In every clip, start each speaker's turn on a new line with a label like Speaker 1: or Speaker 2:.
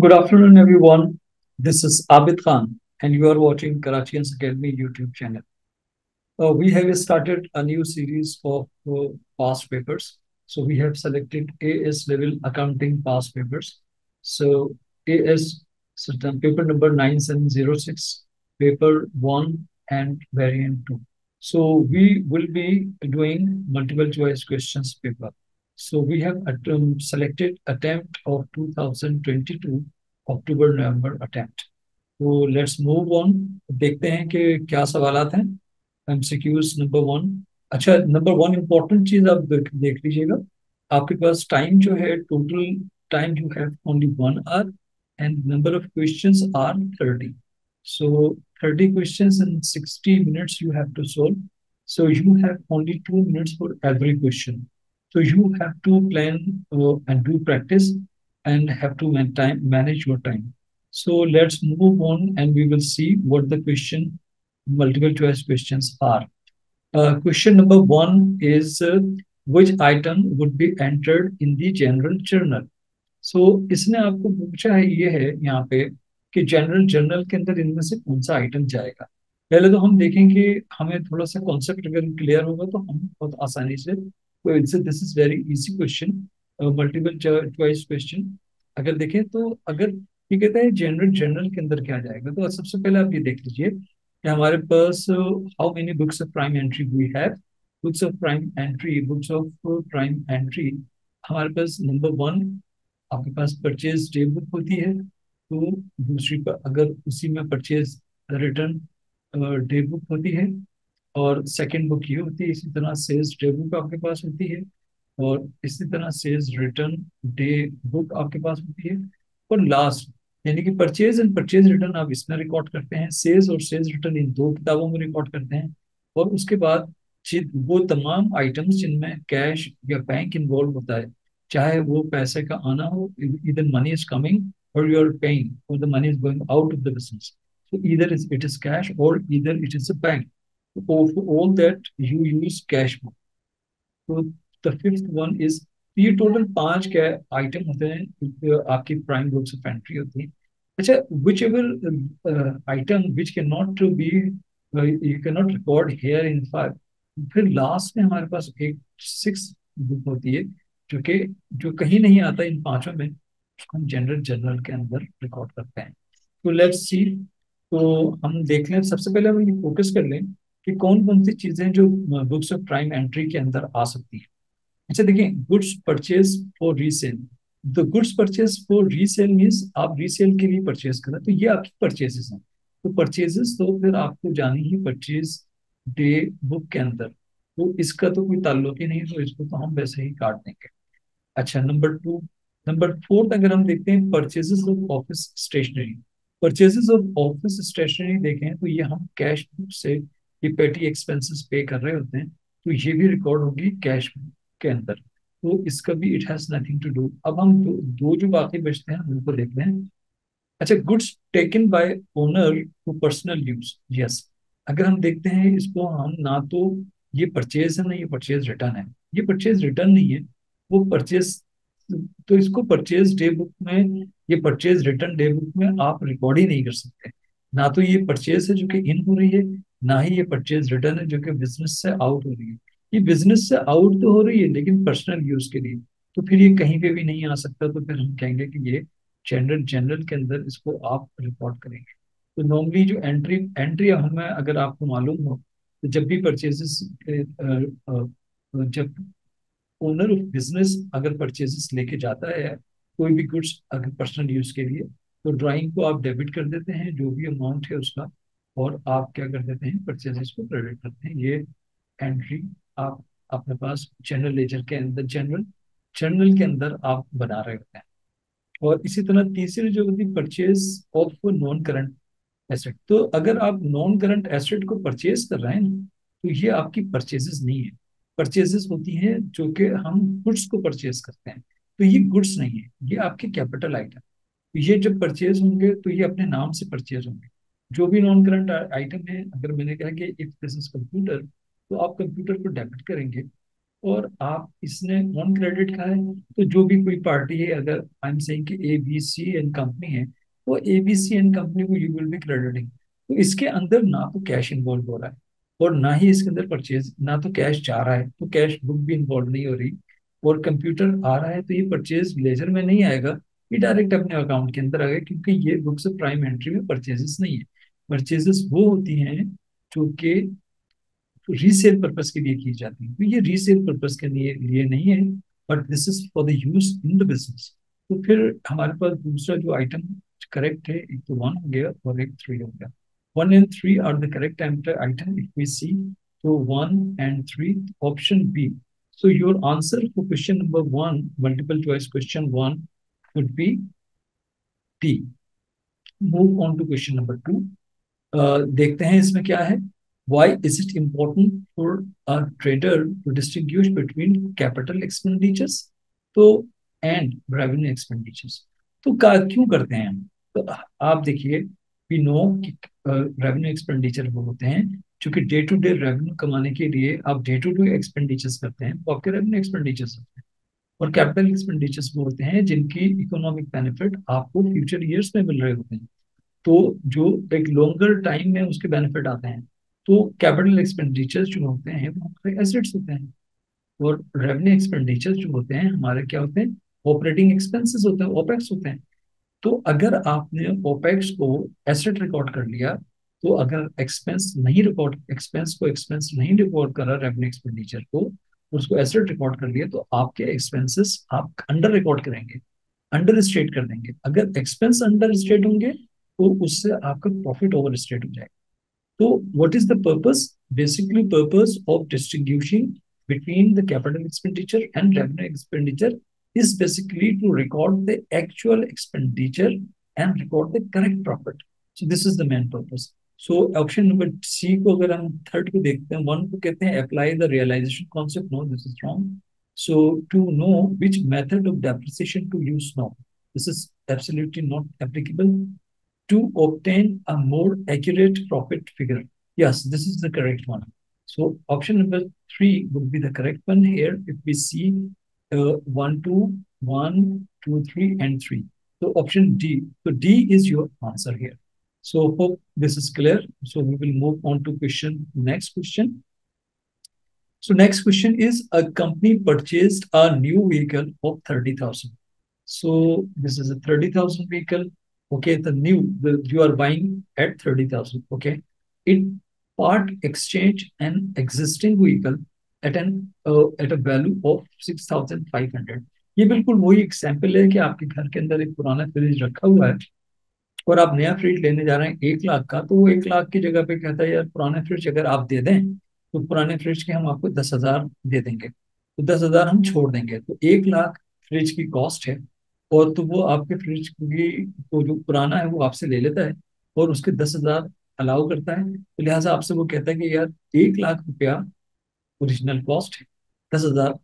Speaker 1: Good afternoon, everyone. This is Abid Khan, and you are watching Karachians Academy YouTube channel. We have started a new series of past papers. So we have selected AS level accounting past papers. So AS paper number 9706, paper 1 and variant 2. So we will be doing multiple choice questions paper. So we have selected attempt of 2022 October November attempt. तो let's move on. देखते हैं कि क्या सवालात हैं। MCQs number one. अच्छा, number one important चीज आप देख लीजिएगा। आपके पास टाइम जो है, total time you have only 1 hour and number of questions are 30। So 30 questions in 60 minutes you have to solve. So you have only 2 minutes for every question. So you have to plan and do practice and have to manage your time. So let's move on and we will see what the multiple choice questions are. Question number one is which item would be entered in the general journal? सो इसने आपको पूछा है, ये है यहाँ पे कि general journal के अंदर इनमें से कौन सा आइटम जाएगा। पहले तो हम देखेंगे, हमें थोड़ा सा कॉन्सेप्ट अगर क्लियर होगा तो हम बहुत आसानी से this is very easy question, multiple choice question. अगर देखें तो अगर ये कहता है जनरल जर्नल के अंदर क्या जाएगा, तो सबसे पहले आप ये देख लीजिए कि हमारे पास how many books of prime entry we have. Books of prime entry हमारे पास नंबर वन आपके पास परचेज डे बुक होती है। तो दूसरी पर अगर उसी में परचेज रिटर्न डे बुक होती है, और सेकंड बुक ये होती है। इसी तरह सेल्स डे बुक आपके पास होती है, और इसी तरह सेल्स रिटर्न डे बुक आपके पास होती है। और लास्ट यानी कि परचेज एंड परचेज रिटर्न आप इसमें रिकॉर्ड करते हैं, सेल्स और सेल्स रिटर्न इन दो किताबों में रिकॉर्ड करते हैं। और उसके बाद वो तमाम आइटम्स जिनमें कैश या बैंक इन्वॉल्व होता है, चाहे वो पैसे का आना हो, इधर मनी इज कमिंग और यू आर पेइंग, और the money is going out of the business. So either it is cash or either it is a bank. So for all that you use cash book. तो the fifth one is, ये total पांच क्या item होते हैं आपकी prime books of entry होती है। अच्छा, which ever item which can not be, you can not record here in five. फिर लास्ट में हमारे पास एक सिक्स बुक होती है जो कि जो कहीं नहीं आता इन पांचों में, हम जनरल जर्नल के अंदर रिकॉर्ड करते हैं। तो लेट्स सी। तो हम देख लें, सबसे पहले हम ये फोकस कर लें कि कौन कौन सी चीजें जो बुक्स ऑफ प्राइम एंट्री के अंदर आ सकती है। अच्छा देखिए, goods purchase for resale. The goods purchase for resale means आप रीसेल के लिए परचेज कर रहे हैं, तो ये आपकी परचेजेस हैं। तो परचेजेस तो फिर आपको जानी ही परचेज डे बुक के अंदर, तो इसका तो कोई ताल्लुक ही नहीं, तो इसको तो हम वैसे ही काट देंगे। अच्छा, नंबर टू। नंबर फोर्थ अगर हम देखते हैं, purchases of office stationery. Purchases of office stationery देखें तो ये हम कैश बुक से ये पेटी एक्सपेंसेस पे कर रहे होते हैं, तो ये भी रिकॉर्ड होगी कैश बुक के अंदर। तो इसका भी it has nothing to do. अब हम दो जो बाकी बचते हैं उनको देखते हैं। अच्छा, goods taken by owner to personal use. Yes, अगर हम देखते हैं इसको, हम ना तो ये परचेज है ना ये परचेज रिटर्न है। ये परचेज रिटर्न नहीं है, वो परचेज, तो इसको परचेज डे बुक में, ये परचेज रिटर्न डे बुक में आप रिकॉर्ड ही नहीं कर सकते। ना तो ये परचेज है जो कि इन हो रही है, ना ही ये परचेज रिटर्न है जो कि बिजनेस से आउट हो रही है। ये बिजनेस से आउट तो हो रही है लेकिन पर्सनल यूज के लिए, तो फिर ये कहीं पे भी नहीं आ सकता। तो फिर हम कहेंगे कि ये जनरल जनरल के अंदर इसको आप रिकॉर्ड करेंगे। तो नॉर्मली जो एंट्री एंट्री हमें अगर आपको मालूम हो, तो जब भी परचेजेस, जब ओनर ऑफ बिजनेस अगर परचेजेस लेके जाता है कोई भी गुड्स अगर पर्सनल यूज के लिए, तो ड्राइंग को आप डेबिट कर देते हैं जो भी अमाउंट है उसका, और आप क्या कर देते हैं, परचेजेस को क्रेडिट करते हैं। ये एंट्री आप अपने पास जनरल लेजर के अंदर, जनरल जर्नल के अंदर आप बना रहे होते हैं। और इसी तरह तीसरी जो होती है, purchase of non current asset. तो अगर आप नॉन करंट एसेट को परचेज कर रहे हैं ना, तो ये आपकी परचेजेस नहीं है। परचेजेस होती हैं जो कि हम गुड्स को परचेज करते हैं, तो ये गुड्स नहीं है, ये आपके कैपिटल आइटम। तो ये जब परचेज होंगे तो ये अपने नाम से परचेज होंगे। जो भी नॉन करंट आइटम है, अगर मैंने कहा कि इफ दिस इज कंप्यूटर, तो आप कंप्यूटर को डेबिट करेंगे। और आप इसने ऑन क्रेडिट का है, तो जो भी कोई पार्टी है, अगर आई एम सेइंग कि A B C and company है, तो A B C and company को यू विल बी क्रेडिटिंग। तो इसके अंदर ना तो कैश इन्वॉल्व हो रहा है, और ना ही इसके अंदर परचेज, ना तो कैश जा रहा है, तो कैश बुक भी इन्वॉल्व नहीं हो रही। और कंप्यूटर आ रहा है, तो ये परचेज लेजर में नहीं आएगा, ये डायरेक्ट अपने अकाउंट के अंदर आएगा, क्योंकि ये बुक्स प्राइम एंट्री में परचेजेस नहीं है। परचेजेस वो होती हैं जो कि रीसेल पर्पस के लिए की जाती है, तो ये रीसेल पर्पस के लिए नहीं है, but this is for the use in the business. तो फिर हमारे पास दूसरा जो आइटम करेक्ट है, एक तो वन हो गया और एक थ्री हो गया। One and three are the correct item if we see. तो one and three, option B. So your answer for question number one, multiple choice question one, would be D. Move on to question number two. देखते हैं इसमें क्या है। Why is it important for a trader to distinguish between capital expenditures तो and revenue expenditures? तो क्यों करते हैं हम? तो आप देखिए, वी नो कि रेवेन्यू एक्सपेंडिचर वो होते हैं जो कि डे टू डे रेवेन्यू कमाने के लिए आप डे टू डे एक्सपेंडिचर्स करते हैं, वो आपके रेवेन्यू एक्सपेंडिचर्स होते हैं। और कैपिटल एक्सपेंडिचर्स वो होते हैं जिनकी इकोनॉमिक बेनिफिट आपको फ्यूचर ईयर्स में मिल रहे होते हैं, तो जो एक लॉन्गर टाइम में उसके बेनिफिट आते हैं। तो कैपिटल एक्सपेंडिचर्स जो होते हैं वो हमारे एसेट्स होते हैं, और रेवेन्यू एक्सपेंडिचर्स जो होते हैं हमारे क्या होते हैं, ऑपरेटिंग एक्सपेंसेस होते हैं, ओपेक्स होते हैं। तो अगर आपने ओपेक्स को एसेट रिकॉर्ड कर लिया, तो अगर एक्सपेंस को एक्सपेंस नहीं रिकॉर्ड करा, रेवेन्यू एक्सपेंडिचर को उसको एसेट रिकॉर्ड कर लिया, तो आपके एक्सपेंसेस आप अंडर रिकॉर्ड करेंगे, अंडर स्टेट कर देंगे। अगर एक्सपेंस अंडर स्टेट होंगे, तो उससे आपका प्रॉफिट ओवर स्टेट हो जाएगा। So, what is the purpose? Basically, purpose of distinguishing between the capital expenditure and revenue expenditure is basically to record the actual expenditure and record the correct profit. So, this is the main purpose. So, option number C को अगर हम third को देखते हैं, one को कहते हैं apply the realization concept. No, this is wrong. So, to know which method of depreciation to use now. This is absolutely not applicable to obtain a more accurate profit figure. Yes, this is the correct one. So option number three would be the correct one here if we see 1, 2, 1, 2, 3, and 3. So option D. So D is your answer here. So hope this is clear. So we will move on to next question. So next question is a company purchased a new vehicle of 30,000. So this is a 30,000 vehicle. Okay, you are buying at 30,000. Okay, it part exchange an existing vehicle at a value of 6,500. ये बिल्कुल वही example है कि आपके घर के अंदर एक पुराना फ्रिज रखा हुआ है, और आप नया फ्रिज लेने जा रहे हैं 1 लाख का, तो वो 1 लाख की जगह पे कहता है यार पुराने फ्रिज अगर आप दे दें, तो पुराने फ्रिज के हम आपको 10,000 दे देंगे, तो 10,000 हम छोड़ देंगे, तो 1 लाख फ्रिज की कॉस्ट है। और तो वो आपके फ्रिज की तो जो पुराना है वो आपसे ले लेता है, और उसके 10,000 अलाउ करता है, तो लिहाजा आपसे वो कहता है कि यार 1 लाख रुपया ओरिजिनल कॉस्ट है, 10,000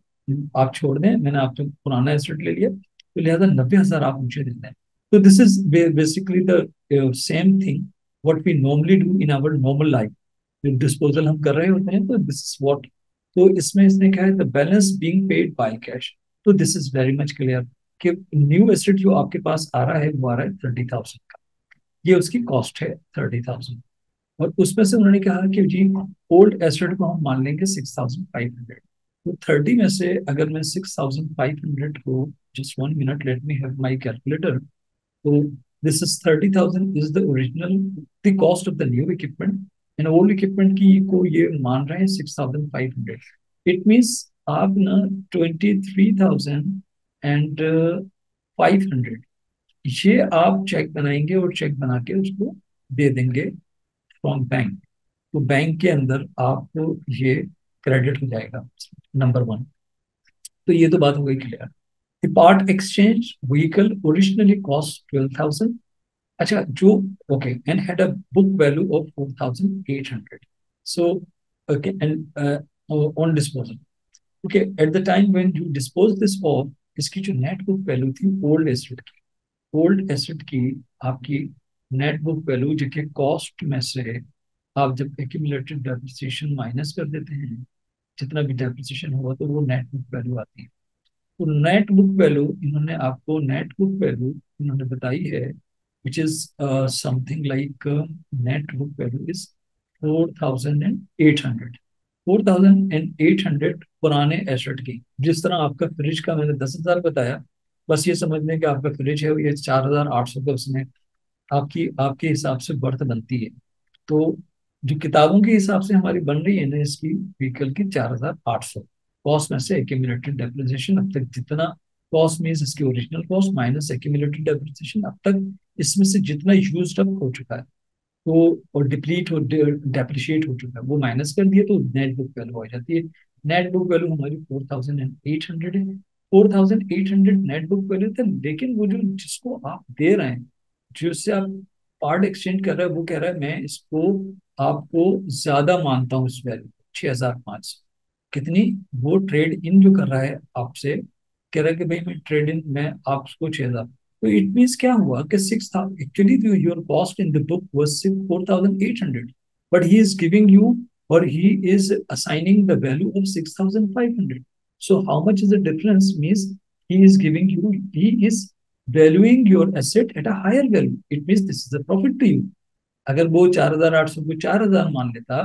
Speaker 1: आप छोड़ दें, मैंने आपसे पुराना एसेट ले लिया, तो लिहाजा 90,000 आप मुझे दे दें। तो this is basically the same thing what we normally do in our normal life. जो डिस्पोजल हम कर रहे होते हैं, तो दिस इज व्हाट। तो इसमें इसने कहा है the balance being paid by cash. तो this is very much clear कि न्यू एसेट जो आपके पास आ रहा है वो आ रहा है 30,000 का, ये उसकी कॉस्ट है 30,000। और उसमें से उन्होंने कहा कि जी ओल्ड एसेट को हम मान लेंगे 6,500। तो 30 में से अगर मैं 6,500 को, just 1 minute, let me have my calculator. तो this is 30,000 is the original the cost of the new equipment, and old equipment की को ये मान रहे हैं 6,500। इट मीन्स आप ना 23,500 ये आप चेक बनाएंगे, और चेक बना के उसको दे देंगे फ्रॉम बैंक। तो बैंक के अंदर आपको ये क्रेडिट हो जाएगा, नंबर वन। तो ये तो बात हो गई clear. The part exchange vehicle originally cost 12,000। अच्छा, जो okay and had a book value of 4,800। So okay and on disposal, okay at the time when you dispose this of, इसकी जो नेट बुक वैल्यू थी old asset की, old asset की आपकी net book value जो कि cost में से आप जब एक्यूमुलेटेड डेप्रिसिएशन माइनस कर देते हैं, जितना भी डेप्रिसिएशन हुआ तो वो नेट बुक वैल्यू आती है। तो नेट बुक वैल्यू इन्होंने आपको नेट बुक वैल्यू इन्होंने बताई है, which is something like net book value is 4,800। 4,800 पुराने एसेट की, जिस तरह आपका फ्रिज का मैंने 10,000 बताया, बस ये समझ लें कि आपका फ्रिज है ये 4,800 का उसमें आपकी आपके हिसाब से बर्थ बनती है। तो जो किताबों के हिसाब से हमारी बन रही है ना इसकी व्हीकल की 4,800 कॉस्ट में से एक्यूमुलेटेड डेप्रिसिएशन अब तक जितना, कॉस्ट मीन्स इसकी original cost minus accumulated depreciation अब तक इसमें से जितना यूज्ड अप हो चुका है तो और डिप्लीट हो डेप्रिशिएट हो चुका है वो माइनस कर दिए तो नेट बुक वैल्यू हो जाती है। नेट बुक वैल्यू हमारी 4,800 है। 4,800 नेट बुक वैल्यू था, लेकिन वो जो जिसको आप दे रहे हैं, जिससे आप पार्ट एक्सचेंज कर रहे हैं, वो कह रहा है मैं इसको आपको ज्यादा मानता हूँ इस वैल्यू 6,500। कितनी? वो ट्रेड इन जो कर रहा है आपसे, कह रहा है कि भाई मैं ट्रेड इन मैं आपको 6,000। तो इट मीन्स क्या हुआ कि 6,000 actually your cost in the book was 4,800, but he is giving you or he is assigning the value of 6,500. So how much is the difference? Means he is giving you, he is valuing your asset at a higher value. It means this is a profit to you. अगर वो 4,800 को 4,000 मान लेता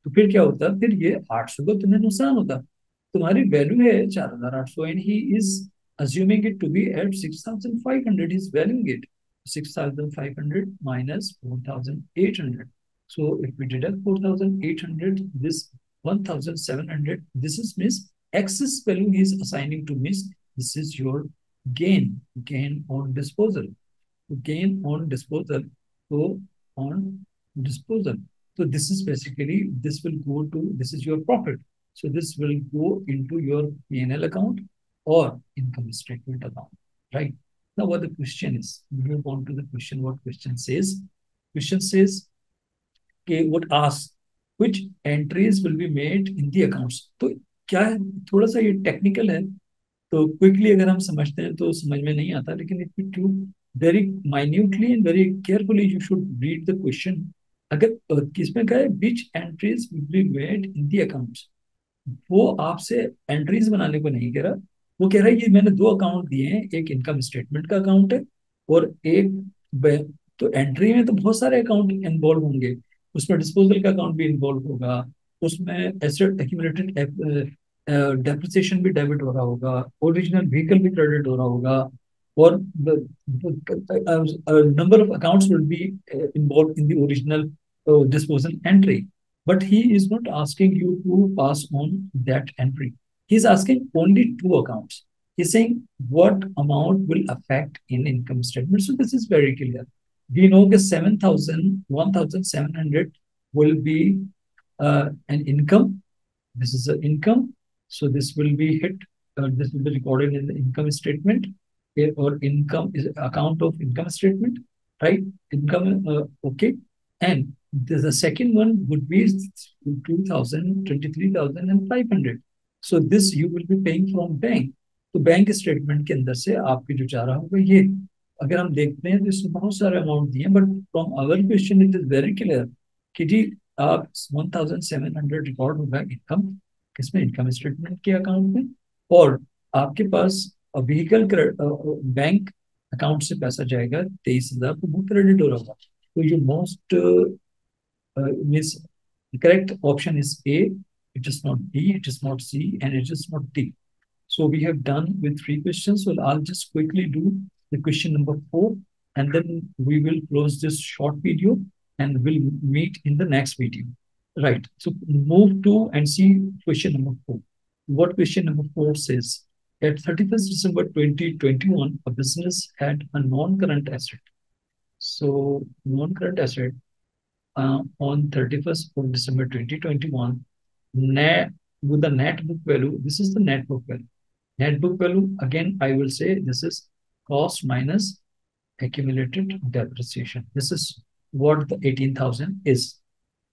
Speaker 1: तो फिर क्या होता, फिर ये 800 को तुम्हें नुकसान होता। तुम्हारी वैल्यू है 4,800 and he is assuming it to be at 6,500, he's valuing it 6,500 minus 4,800. So if we deduct 4,800, this 1,700, this is miss excess value he is assigning to miss. This is your gain on disposal. Gain on disposal. So on disposal. So this is basically, this will go to, this is your profit. So this will go into your P&L account or income statement account, right? Now what the question is, we move on to the question. What question says? Question says, okay, what asks which entries will be made in the accounts. तो क्या है, थोड़ा सा ये technical है, तो quickly अगर हम समझते हैं तो समझ में नहीं आता, लेकिन if you very minutely and very carefully you should read the question. अगर किसमें कहा है which entries will be made in the accounts, वो आपसे एंट्रीज बनाने को नहीं कह रहा। वो कह रहा है ये मैंने दो अकाउंट दिए हैं, एक इनकम स्टेटमेंट का अकाउंट है और एक तो एंट्री में तो बहुत सारे अकाउंट इन्वॉल्व होंगे, उसमें डिस्पोजल का अकाउंट भी इन्वॉल्व होगा, उसमें एसेट एक्यूमुलेटेड डेप्रिसिएशन भी डेबिट हो रहा होगा, ओरिजिनल व्हीकल भी क्रेडिट हो रहा होगा, और number of accounts will be involve in the original disposal entry. But he is not asking you to pass on that entry. He's asking only two accounts. He's saying what amount will affect in income statement. So this is very clear. We know that 7,000, 1,700 will be an income. This is an income. So this will be hit, this will be recorded in the income statement, or income is account of income statement, right? Income, okay. And the second one would be 2,000, 23,500. So this you will be paying from bank. तो bank statement के अंदर से आपके जो जा रहा होगा ये, अगर हम देखते हैं तो इसमें बहुत सारे अमाउंट दिए हैं, but from our question it is very clear कि जी आप 1,700 रिकॉर्ड होगा इनकम, किसमें? इनकम स्टेटमेंट के अकाउंट में, और आपके पास व्हीकल बैंक अकाउंट से पैसा जाएगा 23,000, तो वो क्रेडिट हो रहा होगा। तो ये most means correct option is A. It is not B, it is not C, and it is not D. So we have done with 3 questions. So I'll just quickly do the question number 4, and then we will close this short video and we'll meet in the next video. Right. So move to and see question number 4. What question number 4 says? At 31st December 2021, a business had a non-current asset. So non-current asset on 31st of December 2021, net with the net book value. This is the net book value. Net book value, again, I will say this is cost minus accumulated depreciation. This is what the 18,000 is.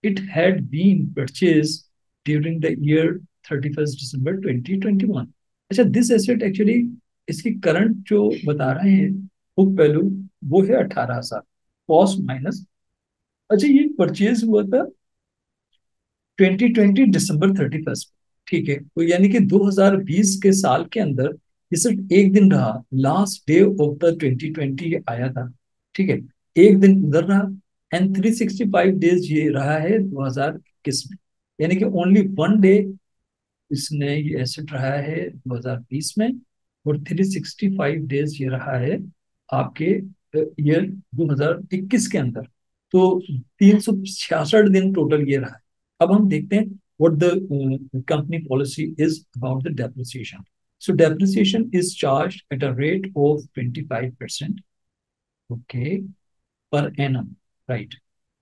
Speaker 1: It had been purchased during the year 31st December 2021. अच्छा, this asset actually इसकी current जो बता रहे हैं book value वो है 18,000, cost minus. अच्छा, ये परचेज हुआ था 2020 दिसंबर 31st, ठीक है, तो यानी कि 2020 के साल के अंदर ये सिर्फ एक दिन रहा, लास्ट डे ऑफ द 2020 आया था। ठीक है, एक दिन उधर रहा, एंड 365 डेज ये रहा है 2021 में, यानी कि ओनली वन डे इसने ये एसेट रहा है 2020 में, और 365 डेज ये रहा है आपके ईयर 2021 के अंदर। तो 366 दिन टोटल ये रहा है। अब हम देखते हैं what the company policy is about the depreciation. So depreciation is charged at a rate of 25%, okay, per annum, right?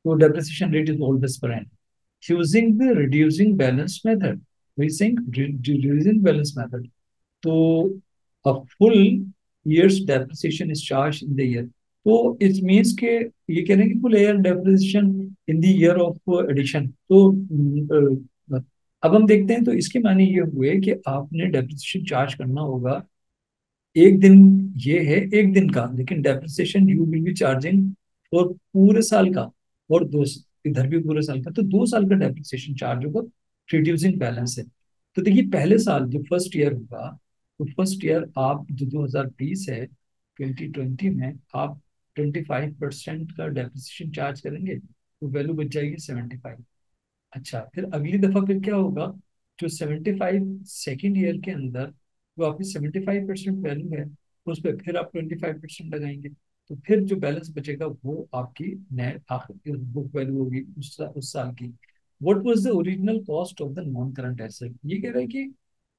Speaker 1: So depreciation rate is always per annum. Using the reducing balance method, we saying reducing balance method. So a full year's depreciation is charged in the year. तो it means के ये कह रहे हैं कि full year depreciation in the year of addition. तो अब हम देखते हैं, तो इसके माने ये हुए कि आपने डेप्रिसिएशन चार्ज करना होगा। एक दिन ये है, एक दिन का, लेकिन depreciation you will B charging for पूरे साल का, और इधर भी पूरे साल का, तो 2 साल का डेप्रिसिएशन चार्ज होगा। रिड्यूसिंग बैलेंस है, तो देखिए पहले साल जो फर्स्ट ईयर होगा, तो फर्स्ट ईयर आप जो 2020 है, 2020 में आप 25% का डेप्रिसिएशन चार्ज करेंगे, तो वैल्यू बच जाएगी 75। अच्छा, फिर अगली दफा फिर क्या होगा, जो 75 सेकेंड ईयर के अंदर जो आपकी 75% वैल्यू है, उस पर फिर आप 25% लगाएंगे, तो फिर जो बैलेंस बचेगा वो आपकी नेट आखिर बुक वैल्यू होगी उस साल की। What was the original cost of the non current asset, ये कह रहा है कि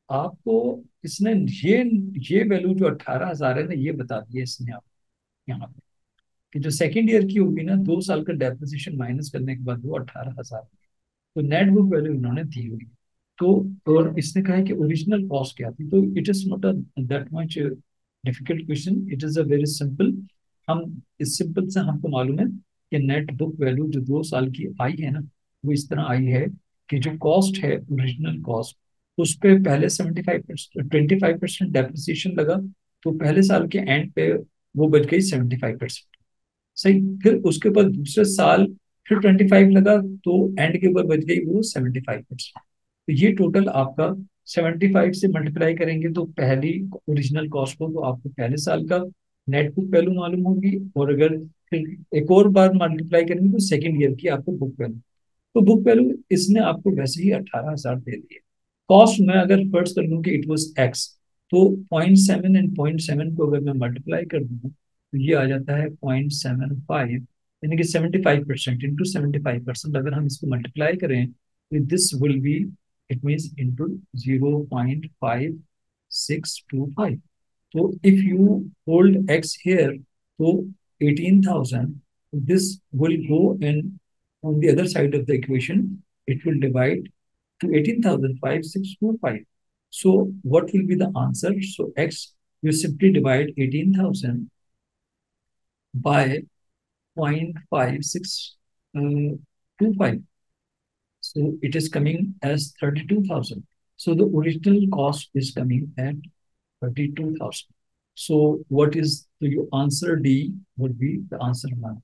Speaker 1: आपको इसने ये वैल्यू जो 18,000 है ना, ये बता दिया इसने आप यहाँ पे, कि जो सेकेंड ईयर की होगी ना, 2 साल का डेप्रिसिएशन माइनस करने के बाद वो 18,000, तो नेट बुक वैल्यू इन्होंने दी हुई। तो और इसने कहा है कि ओरिजिनल कॉस्ट क्या थी, तो it is not a that much difficult question, it is a very simple. हम इस सिंपल से हमको मालूम है कि नेट बुक वैल्यू जो 2 साल की आई है ना, वो इस तरह आई है कि जो कॉस्ट है ओरिजिनल कॉस्ट, उस पे पहले 75% 25% डेप्रिसिएशन लगा, तो पहले साल के एंड पे वो बच गई 75%। सही, फिर उसके बाद दूसरे साल फिर 25 लगा, तो एंड के ऊपर बच गई वो 75%। तो ये टोटल आपका 75 से मल्टीप्लाई करेंगे तो पहली ओरिजिनल कॉस्ट को, तो आपको पहले साल का नेट बुक वैल्यू मालूम होगी, और अगर फिर एक और बार मल्टीप्लाई करेंगे तो सेकेंड ईयर की आपको बुक वैल्यू। तो बुक वैल्यू इसने आपको वैसे ही 18,000 दे दिए। कॉस्ट में अगर फर्स्ट कर लूँ कि इट वॉज एक्स, तो 0.7 एंड 0.7 को अगर मैं मल्टीप्लाई कर दूँ, तो ये आ जाता है 0.75, यानी कि 75% इंटू 75%, अगर हम इसको मल्टीप्लाई करें तो this will be, it means into 0.5625। तो if you hold X here, तो 18,000, this will go and on the other side of the equation, it will divide to 18,05625. So what will be the answer? So x, you simply divide 18,000 by 0.5625. So it is coming as 32,000. So the original cost is coming at 32,000. So what is the answer? D would be the answer one.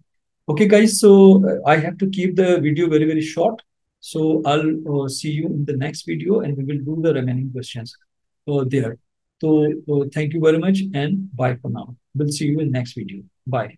Speaker 1: Okay, guys. So I have to keep the video very, very short. So I'll see you in the next video, and we will do the remaining questions there. So thank you very much, and bye for now. We'll see you in next video. Bye.